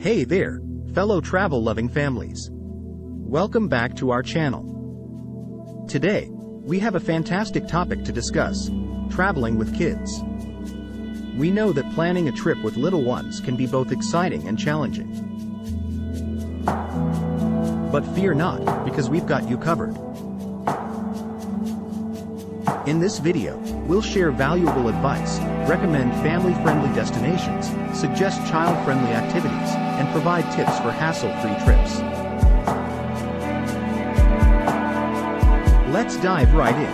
Hey there, fellow travel-loving families. Welcome back to our channel. Today, we have a fantastic topic to discuss: traveling with kids. We know that planning a trip with little ones can be both exciting and challenging. But fear not, because we've got you covered. In this video, we'll share valuable advice, recommend family-friendly destinations, suggest child-friendly activities, and provide tips for hassle-free trips. Let's dive right in.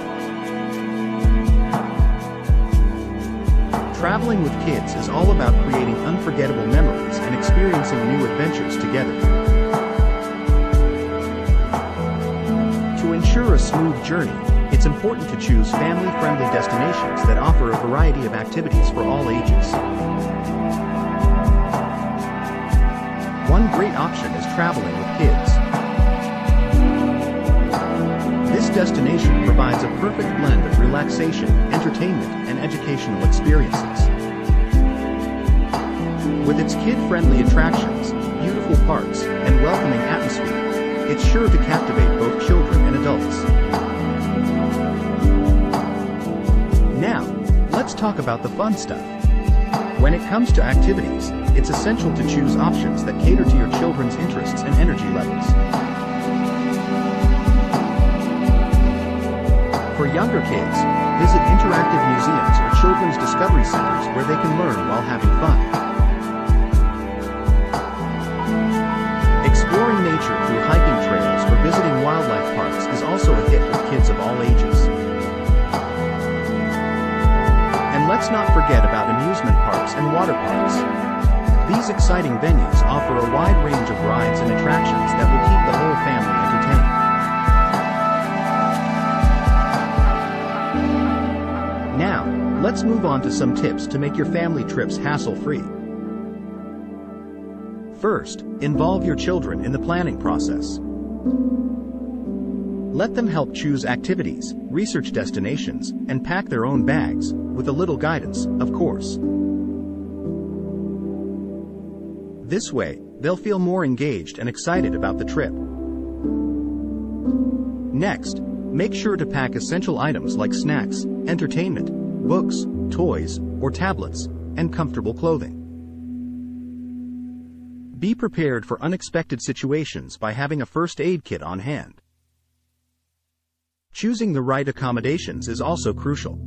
Traveling with kids is all about creating unforgettable memories and experiencing new adventures together. To ensure a smooth journey, it's important to choose family-friendly destinations that offer a variety of activities for all ages. One great option is traveling with kids. This destination provides a perfect blend of relaxation, entertainment, and educational experiences. With its kid-friendly attractions, beautiful parks, and welcoming atmosphere, it's sure to captivate both children and adults. Now, let's talk about the fun stuff. When it comes to activities, it's essential to choose options that cater to your children's interests and energy levels. For younger kids, visit interactive museums or children's discovery centers where they can learn while having fun. Exploring nature through hiking trails or visiting wildlife parks is also a hit with kids of all ages. And let's not forget about amusement parks and water parks. These exciting venues offer a wide range of rides and attractions that will keep the whole family entertained. Now, let's move on to some tips to make your family trips hassle-free. First, involve your children in the planning process. Let them help choose activities, research destinations, and pack their own bags, with a little guidance, of course. This way, they'll feel more engaged and excited about the trip. Next, make sure to pack essential items like snacks, entertainment, books, toys, or tablets, and comfortable clothing. Be prepared for unexpected situations by having a first aid kit on hand. Choosing the right accommodations is also crucial.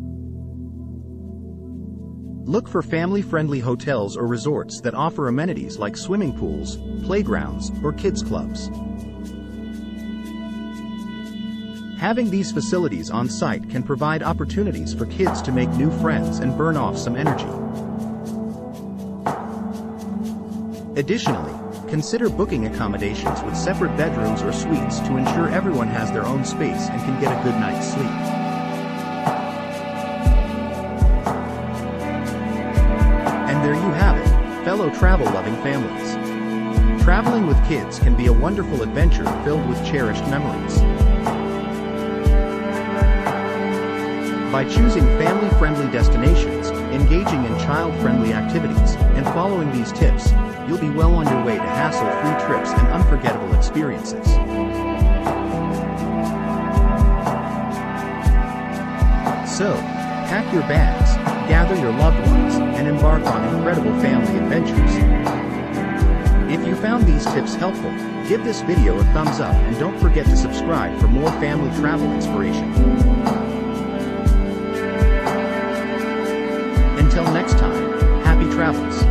Look for family-friendly hotels or resorts that offer amenities like swimming pools, playgrounds, or kids' clubs. Having these facilities on site can provide opportunities for kids to make new friends and burn off some energy. Additionally, consider booking accommodations with separate bedrooms or suites to ensure everyone has their own space and can get a good night's sleep. And there you have it, fellow travel-loving families. Traveling with kids can be a wonderful adventure filled with cherished memories. By choosing family-friendly destinations, engaging in child-friendly activities, and following these tips, you'll be well on your way to hassle-free trips and unforgettable experiences. So, pack your bags, gather your loved ones, and embark on incredible family adventures. If you found these tips helpful, give this video a thumbs up and don't forget to subscribe for more family travel inspiration. Until next time, happy travels.